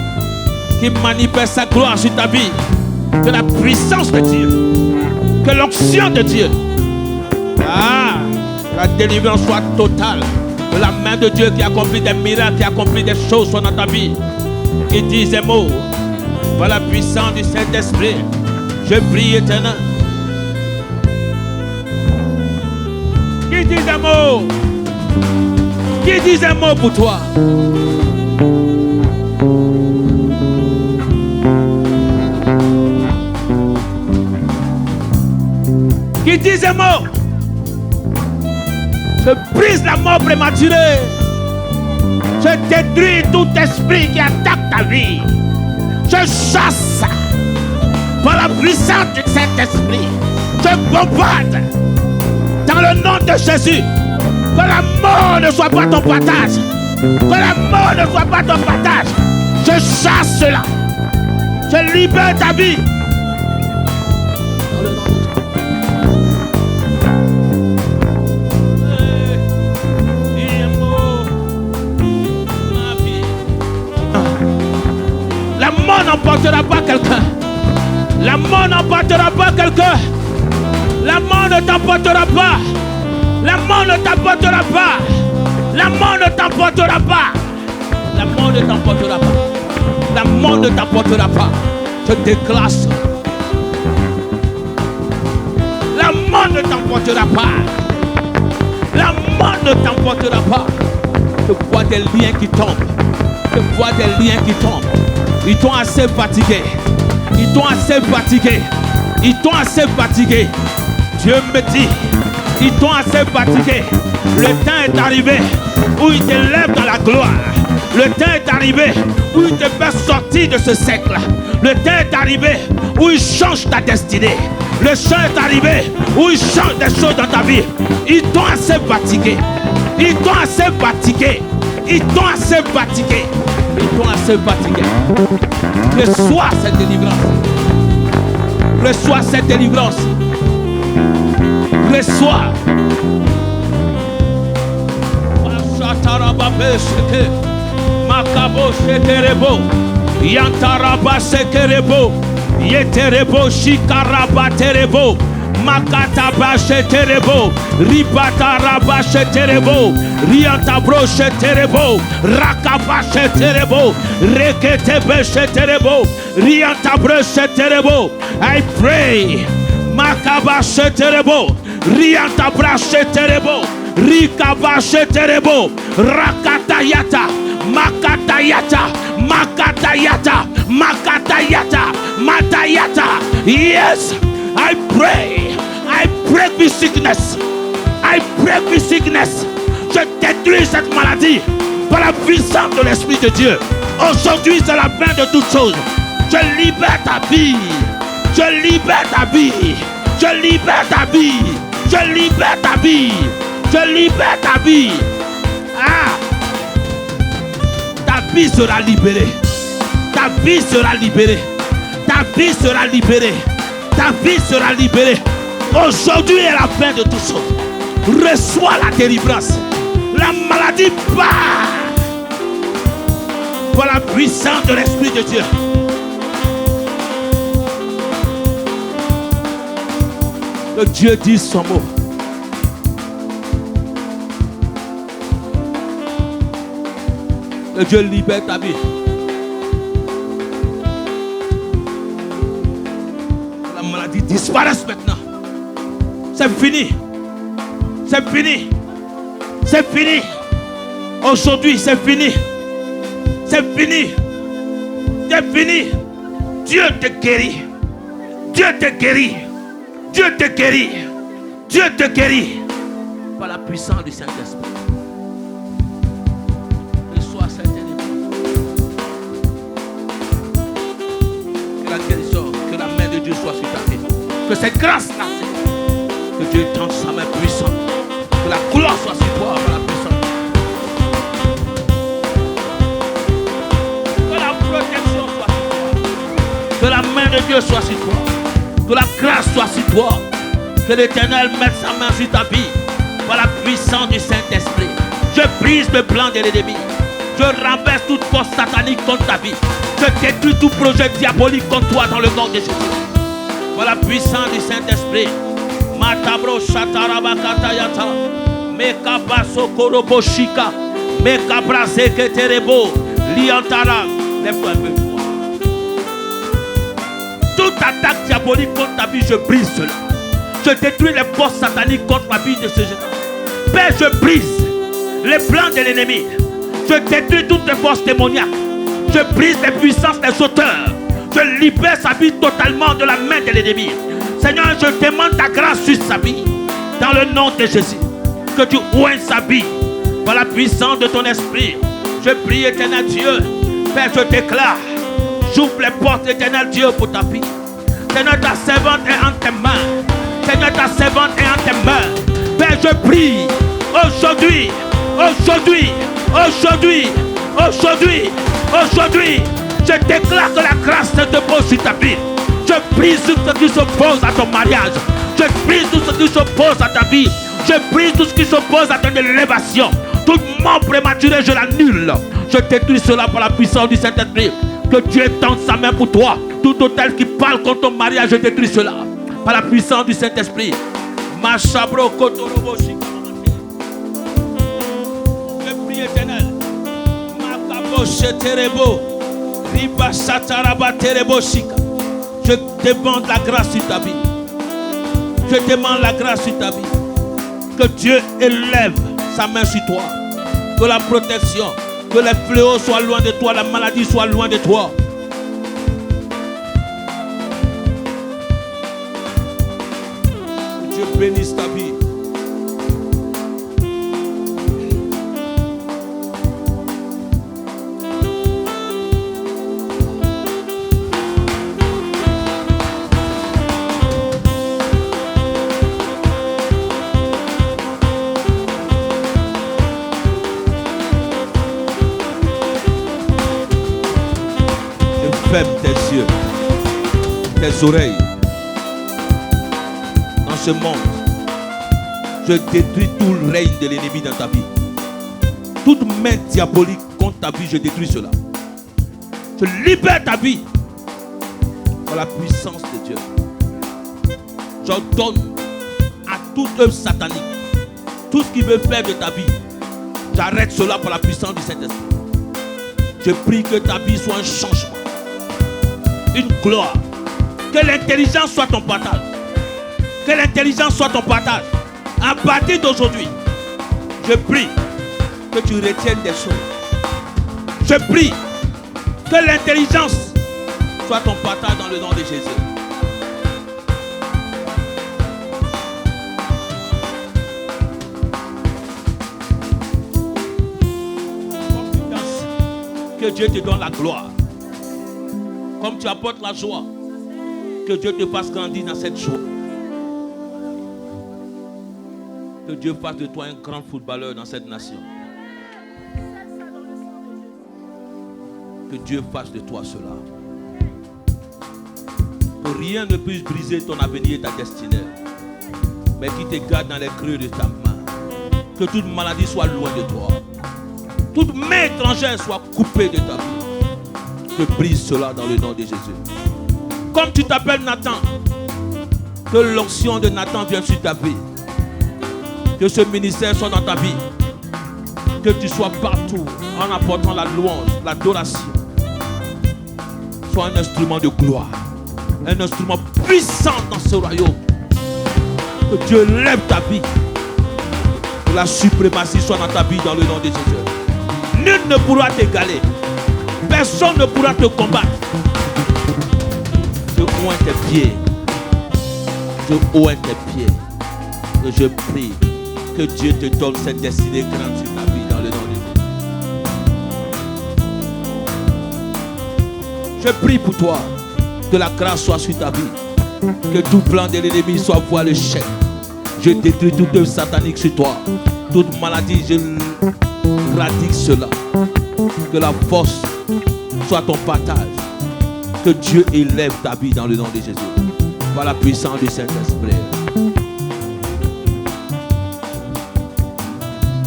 qu'il manifeste sa gloire sur ta vie. Que la puissance de Dieu, que l'onction de Dieu, la délivrance soit totale. Que la main de Dieu qui accomplit des miracles, qui accomplit des choses soit dans ta vie. Qui dit des mots, par la puissance du Saint-Esprit, je prie éternel. Qui dit un mot? Qui dit un mot pour toi? Qui dit un mot? Je brise la mort prématurée. Je détruis tout esprit qui attaque ta vie. Je chasse par la puissance du Saint-Esprit. Je bombarde dans le nom de Jésus. Que la mort ne soit pas ton partage. Que la mort ne soit pas ton partage. Je chasse cela. Je libère ta vie. Dans le nom de Jésus. La mort n'emportera pas quelqu'un. La mort n'emportera pas quelqu'un. La mort ne t'emportera pas. La mort ne t'emportera pas. La mort ne t'emportera pas. La mort ne t'emportera pas. La mort ne t'emportera pas. Je déclare. La mort ne t'emportera pas. La mort ne t'emportera pas. Je vois des liens qui tombent. Je vois des liens qui tombent. Ils t'ont assez fatigué. Ils t'ont assez fatigué. Ils t'ont assez fatigué. Dieu me dit, ils t'ont assez fatigué. Le temps est arrivé où il te lève dans la gloire. Le temps est arrivé où il te fait sortir de ce siècle. Le temps est arrivé où il change ta destinée. Le temps est arrivé où il change des choses dans ta vie. Ils t'ont assez fatigué. Ils t'ont assez fatigué. Ils t'ont assez fatigué. Ils t'ont assez fatigué. Reçois cette délivrance. Reçois cette délivrance. Reçois. Makabo shekerebo. Yantaraba sekerebo. Yeterebo shikaraba terebo. Makataba sheterebo. Ribataraba sheterebo. Riantabro sheterebo. Rakaba sheterebo. Reketebe sheterebo. Riantabro sheterebo. I pray. Makaba sheterebo. Riantabra sheterebo. Rikaba sheterebo. Rakatayata. Makatayata. Makatayata. Makatayata. Matayata. Yes. I pray. I break this sickness. I break this sickness. Je détruis cette maladie par la puissance de l'Esprit de Dieu. Aujourd'hui, c'est la fin de toutes choses. Je libère ta vie. Je libère ta vie. Je libère ta vie. Je libère ta vie. Je libère ta vie. Ah! Ta vie sera libérée. Ta vie sera libérée. Ta vie sera libérée. Ta vie sera libérée. Aujourd'hui est la fin de toutes choses. Reçois la délivrance. La maladie part. Par la puissance de l'Esprit de Dieu. Que Dieu dise son mot. Que Dieu libère ta vie. La maladie disparaisse maintenant. C'est fini. C'est fini. C'est fini. Aujourd'hui, c'est fini. C'est fini. C'est fini. Dieu te guérit. Dieu te guérit. Dieu te guérit. Dieu te guérit. Par la puissance du Saint-Esprit. Que cette grâce-là, que Dieu tende sa main puissante. Que la gloire soit sur toi par la puissance. Que la protection soit sur toi. Que la main de Dieu soit sur toi. Que la grâce soit sur toi. Que l'Éternel mette sa main sur ta vie. Par la puissance du Saint-Esprit. Je brise le plan de l'ennemi. Je renverse toute force satanique contre ta vie. Je détruis tout projet diabolique contre toi dans le nom de Jésus. Par la puissance du Saint-Esprit. Matabro Shatarabakatayata. Mekabaso Koroboshika. Mekabrase Keterebo. Liantara. Lève-toi un peu. Toute attaque diabolique contre ta vie, je brise cela. Je détruis les forces sataniques contre la vie de ce jeune homme. Père, je brise les plans de l'ennemi. Je détruis toutes les forces démoniaques. Je brise les puissances des auteurs. Je libère sa vie totalement de la main de l'ennemi. Seigneur, je demande ta grâce sur sa vie. Dans le nom de Jésus. Que tu oignes sa vie. Par la puissance de ton esprit. Je prie, éternel Dieu. Père, je déclare. J'ouvre les portes, éternel Dieu, pour ta vie. Seigneur, ta servante est en tes mains. Seigneur, ta servante est en tes mains. Père, je prie. Aujourd'hui, je déclare que la grâce te pose sur ta vie. Je brise tout ce qui s'oppose à ton mariage. Je brise tout ce qui s'oppose à ta vie. Je brise tout ce qui s'oppose à ton élévation. Tout mort prématuré, je l'annule. Je détruis cela par la puissance du Saint-Esprit. Que Dieu tende sa main pour toi. Tout hôtel qui parle contre ton mariage, je détruis cela. Par la puissance du Saint-Esprit. Machabro Kotoroboshi. Je prie éternel. Makaboshe Terebo. Riba Sataraba Terebo Shika. Je demande la grâce sur ta vie. Je demande la grâce sur ta vie. Que Dieu élève sa main sur toi. Que la protection, que les fléaux soient loin de toi, la maladie soit loin de toi. Que Dieu bénisse ta vie. Ferme tes yeux, tes oreilles. Dans ce monde, je détruis tout le règne de l'ennemi dans ta vie. Toute main diabolique contre ta vie, je détruis cela. Je libère ta vie par la puissance de Dieu. J'ordonne à toute œuvre satanique, tout ce qui veut faire de ta vie, j'arrête cela par la puissance du Saint-Esprit. Je prie que ta vie soit un changement. Une gloire. Que l'intelligence soit ton partage. Que l'intelligence soit ton partage. À partir d'aujourd'hui, je prie que tu retiennes des choses. Je prie que l'intelligence soit ton partage dans le nom de Jésus. Que Dieu te donne la gloire. Comme tu apportes la joie, que Dieu te fasse grandir dans cette joie. Que Dieu fasse de toi un grand footballeur dans cette nation. Que Dieu fasse de toi cela. Que rien ne puisse briser ton avenir et ta destinée. Mais qui te garde dans les creux de ta main. Que toute maladie soit loin de toi. Toute main étrangère soit coupée de ta vie. Je brise cela dans le nom de Jésus. Comme tu t'appelles Nathan, que l'onction de Nathan vienne sur ta vie. Que ce ministère soit dans ta vie. Que tu sois partout en apportant la louange, l'adoration. Sois un instrument de gloire. Un instrument puissant dans ce royaume. Que Dieu lève ta vie. Que la suprématie soit dans ta vie dans le nom de Jésus. Nul ne pourra t'égaler. Personne ne pourra te combattre. Je oins tes pieds. Je oins tes pieds. Et je prie que Dieu te donne cette destinée grande sur ta vie dans le nom de Jésus. Je prie pour toi que la grâce soit sur ta vie. Que tout plan de l'ennemi soit voué à l'échec. Je détruis toute œuvre satanique sur toi. Toute maladie, je radique cela. Que la force soit ton partage. Que Dieu élève ta vie dans le nom de Jésus. Par la puissance du Saint-Esprit.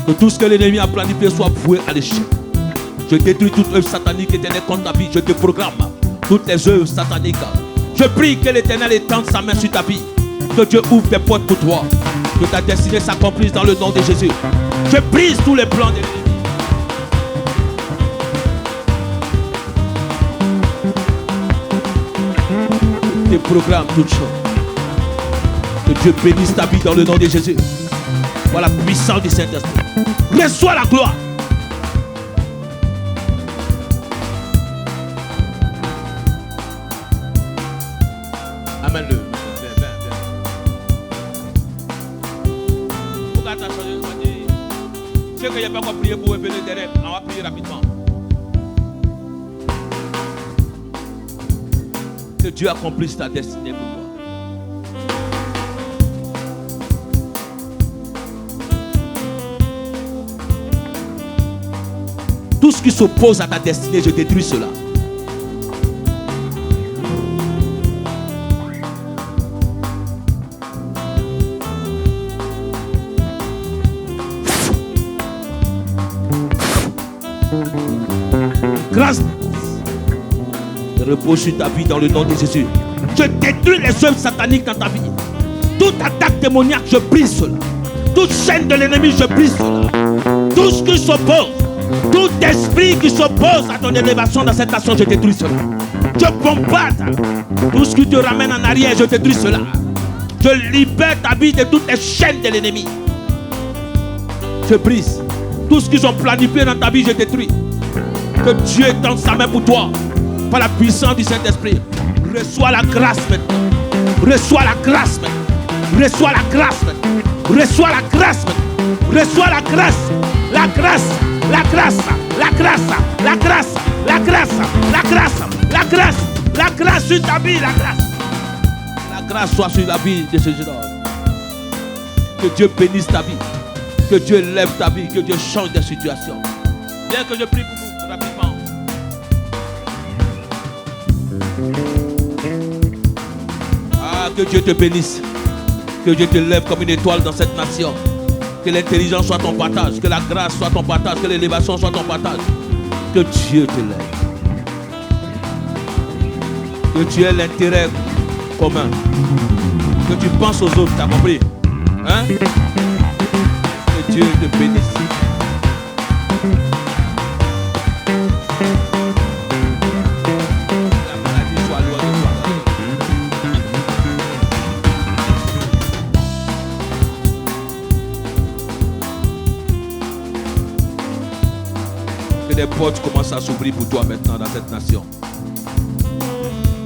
Que tout ce que l'ennemi a planifié soit voué à l'échec. Je détruis toute œuvre satanique éternelle contre ta vie. Je te programme toutes les œuvres sataniques. Je prie que l'Éternel étende sa main sur ta vie. Que Dieu ouvre tes portes pour toi. Que ta destinée s'accomplisse dans le nom de Jésus. Je brise tous les plans de l'ennemi. Je programme toutes choses. Que Dieu bénisse ta vie dans le nom de Jésus. Voilà la puissance du Saint-Esprit. Reçois la gloire. Amène-le. Viens. Pourquoi tu as changé de dire? Je sais qu'il n'y a pas quoi prier pour révéler des rêves. On va prier rapidement. Que Dieu accomplisse ta destinée pour toi. Tout ce qui s'oppose à ta destinée, je détruis cela. Grâce repose sur ta vie dans le nom de Jésus. Je détruis les œuvres sataniques dans ta vie. Toute attaque démoniaque, je brise cela. Toute chaîne de l'ennemi, je brise cela. Tout ce qui s'oppose, tout esprit qui s'oppose à ton élévation dans cette nation, je détruis cela. Je bombarde tout ce qui te ramène en arrière, je détruis cela. Je libère ta vie de toutes les chaînes de l'ennemi. Je brise tout ce qu'ils ont planifié dans ta vie, je détruis. Que Dieu étende sa main pour toi. Par la puissance du Saint-Esprit. Reçois la grâce maintenant. Reçois la grâce maintenant. Reçois la grâce maintenant. Reçois la grâce maintenant. Reçois la grâce. La grâce. La grâce. La grâce. La grâce. La grâce. La grâce. La grâce. La grâce sur ta vie. La grâce. La grâce soit sur la vie de ce jeune homme. Que Dieu bénisse ta vie. Que Dieu lève ta vie. Que Dieu change de situation. Bien que je prie pour vous rapidement. Ah, que Dieu te bénisse. Que Dieu te lève comme une étoile dans cette nation. Que l'intelligence soit ton partage. Que la grâce soit ton partage. Que l'élévation soit ton partage. Que Dieu te lève. Que tu aies l'intérêt commun. Que tu penses aux autres. T'as compris? Hein? Que Dieu te bénisse. Que des portes commencent à s'ouvrir pour toi maintenant dans cette nation.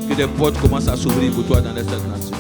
Que des portes commencent à s'ouvrir pour toi dans cette nation.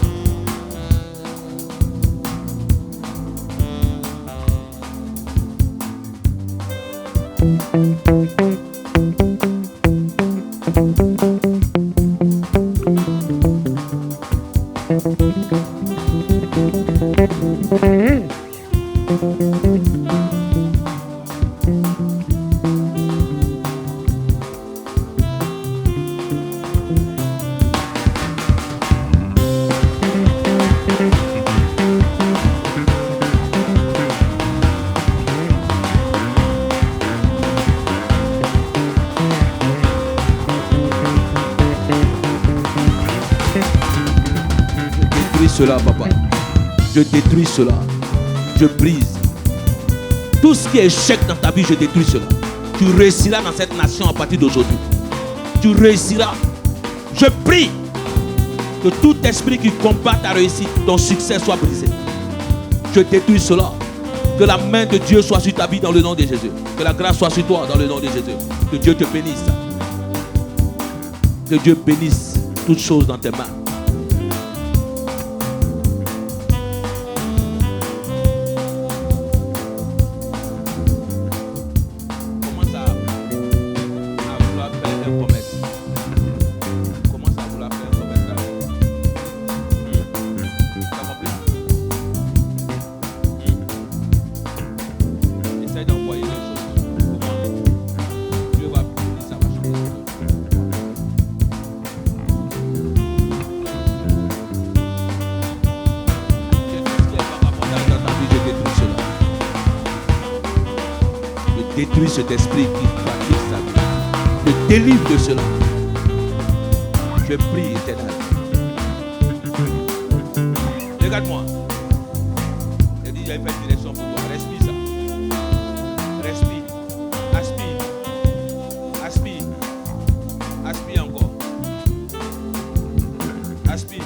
Cela, papa. Je détruis cela. Je brise. Tout ce qui est échec dans ta vie, je détruis cela. Tu réussiras dans cette nation à partir d'aujourd'hui. Tu réussiras. Je prie que tout esprit qui combat ta réussite, ton succès soit brisé. Je détruis cela. Que la main de Dieu soit sur ta vie dans le nom de Jésus. Que la grâce soit sur toi dans le nom de Jésus. Que Dieu te bénisse. Que Dieu bénisse toutes choses dans tes mains. détruis cet esprit qui fatigue sa vie. Je délivre de cela. Je prie, Éternel. Regarde-moi. J'ai dit, j'avais fait une direction pour toi. Respire ça. Respire. Aspire. Aspire. Aspire encore. Aspire.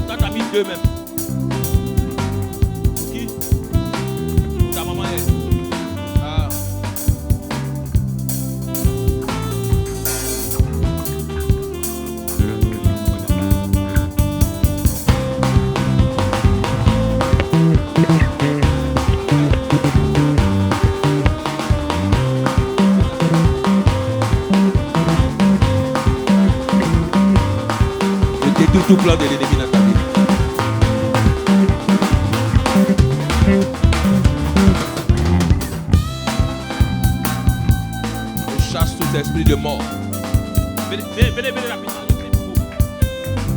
Toi, t'as mis deux même. Qui? Ta maman est. Ah. Tout plan de l'ennemi dans ta vie. Je chasse tout esprit de mort. Venez rapidement, je prie pour vous.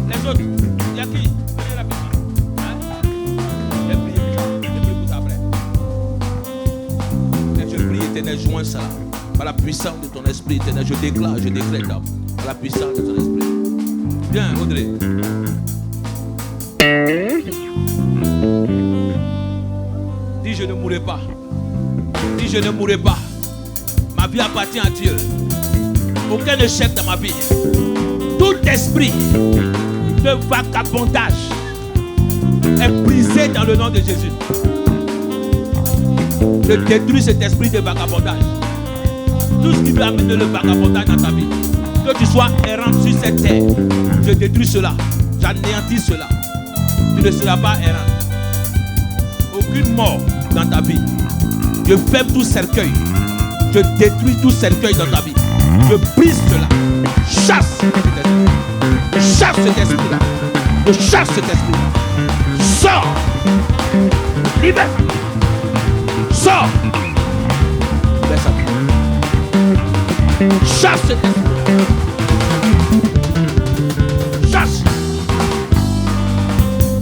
Les autres, il y a qui? Venez rapidement. Hein? Je prie pour ça après. Et je prie, Éternel, joins ça. Par la puissance de ton esprit, Éternel, je déclare, je décrète. Par la puissance de ton esprit. Viens, Audrey. Dis, je ne mourrai pas. Dis, je ne mourrai pas. Ma vie appartient à Dieu. Aucun échec dans ma vie. Tout esprit de vagabondage est brisé dans le nom de Jésus. Je détruis cet esprit de vagabondage. Tout ce qui veut amener le vagabondage dans ta vie. Que tu sois errant sur cette terre, je détruis cela, j'anéantis cela. Tu ne seras pas errant. Aucune mort dans ta vie. Je ferme tout cercueil. Je détruis tout cercueil dans ta vie. Je brise cela. Chasse cet esprit. Je chasse cet esprit-là. Je chasse cet esprit-là. Sors. Libère. Sors. Libère ça. Chasse cet esprit. Chasse.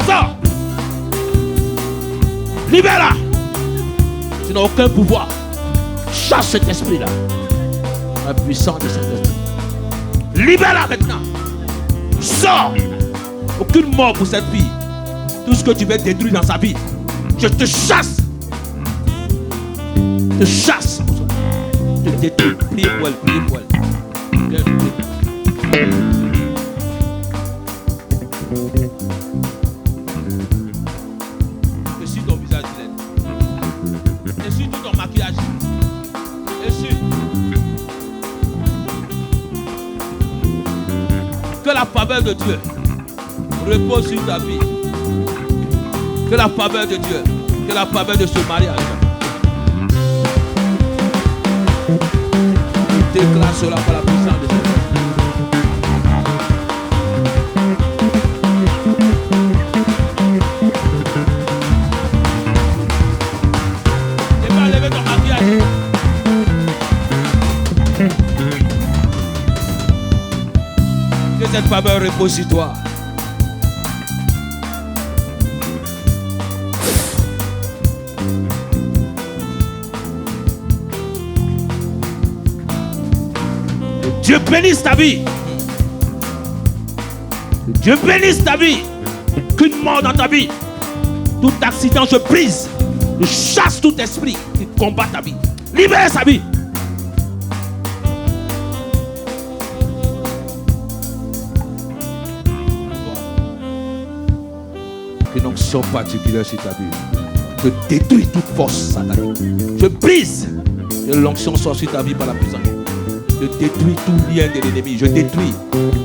Sors. Libère-la. Tu n'as aucun pouvoir. Chasse cet esprit-là. La puissance de cet esprit. Libère-la maintenant. Sors. Aucune mort pour cette fille. Tout ce que tu veux détruire dans sa vie, je te chasse. Je te chasse. Je te détruis. Priez pour elle. Priez pour elle. Essuie ton visage, Hélène. Essuie tout ton maquillage. Essuie. Que la faveur de Dieu repose sur ta vie. Que la faveur de Dieu, que la faveur de ce mariage. Déclare cela par la puissance de Dieu. Tu vas lever ton maquillage. Que cette faveur repose sur toi. Dieu bénisse ta vie. Dieu bénisse ta vie. Aucune mort dans ta vie. Tout accident, je brise. Je chasse tout esprit qui combat ta vie. Libère sa vie. Une onction particulière sur ta vie. Je détruis toute force satanique. Je brise. Et l'onction sort sur ta vie par la puissance. Je détruis tout lien de l'ennemi. Je détruis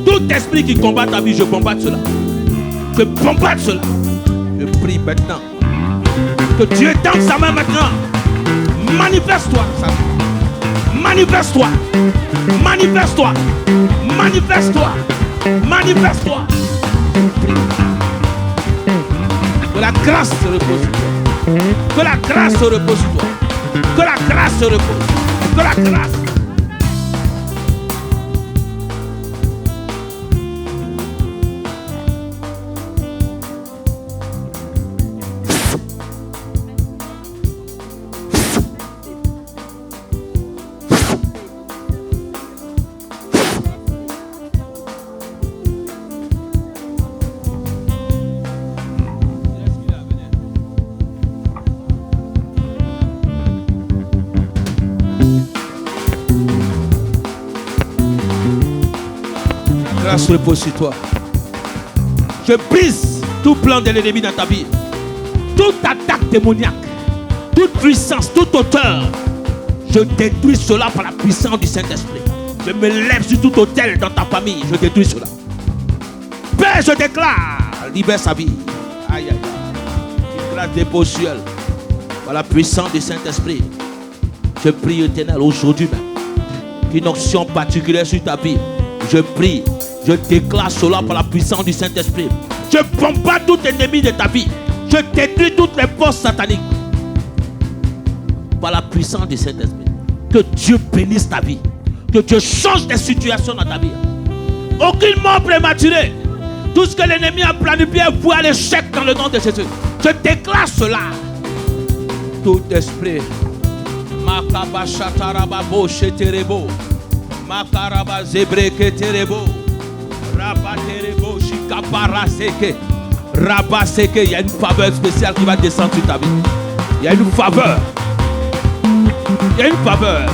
tout esprit qui combat ta vie. Je combats cela. Je combats cela. Je prie maintenant que Dieu tende sa main maintenant. Manifeste-toi. Manifeste-toi. Manifeste-toi. Manifeste-toi. Manifeste-toi. la grâce se repose sur toi. Que la grâce se repose sur toi. Que la grâce se repose. Que la grâce. Grâce repose sur toi. Je brise tout plan de l'ennemi dans ta vie. Toute attaque démoniaque, toute puissance, toute hauteur. Je détruis cela par la puissance du Saint-Esprit. Je me lève sur tout autel dans ta famille. Je détruis cela. Père, je déclare, libère sa vie. Aïe, aïe, aïe. Une grâce dépose sur elle. Par la puissance du Saint-Esprit. Je prie, Éternel, aujourd'hui même. Qu'une onction particulière sur ta vie. Je prie. Je déclare cela par la puissance du Saint-Esprit. Je bombarde tout ennemi de ta vie. Je détruis toutes les forces sataniques. Par la puissance du Saint-Esprit. Que Dieu bénisse ta vie. Que Dieu change des situations dans ta vie. Aucune mort prématurée. Tout ce que l'ennemi a planifié pour à l'échec dans le nom de Jésus. Je déclare cela. Tout esprit. Makaba shatarababo sheterebo. Makaraba zebreke terebo. Rabaterebo shikaparaseke. Rabaseke. Il y a une faveur spéciale qui va descendre sur ta vie. Il y a une faveur. Il y a une faveur.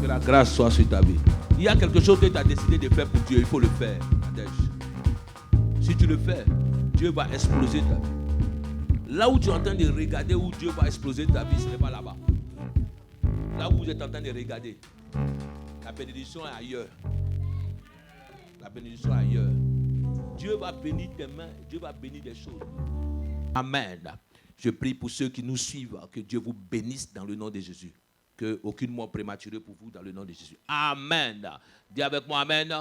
Que la grâce soit sur ta vie. Il y a quelque chose que tu as décidé de faire pour Dieu. Il faut le faire. Si tu le fais, Dieu va exploser ta vie. Là où tu es en train de regarder où Dieu va exploser ta vie, ce n'est pas là-bas. Là où vous êtes en train de regarder, la bénédiction est ailleurs. La bénédiction est ailleurs. Dieu va bénir tes mains. Dieu va bénir des choses. Amen. Je prie pour ceux qui nous suivent, que Dieu vous bénisse dans le nom de Jésus. Que aucune mort prématurée pour vous dans le nom de Jésus. Amen. Dis avec moi Amen.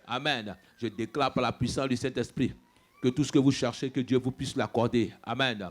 Amen. Je déclare par la puissance du Saint-Esprit que tout ce que vous cherchez, que Dieu vous puisse l'accorder. Amen.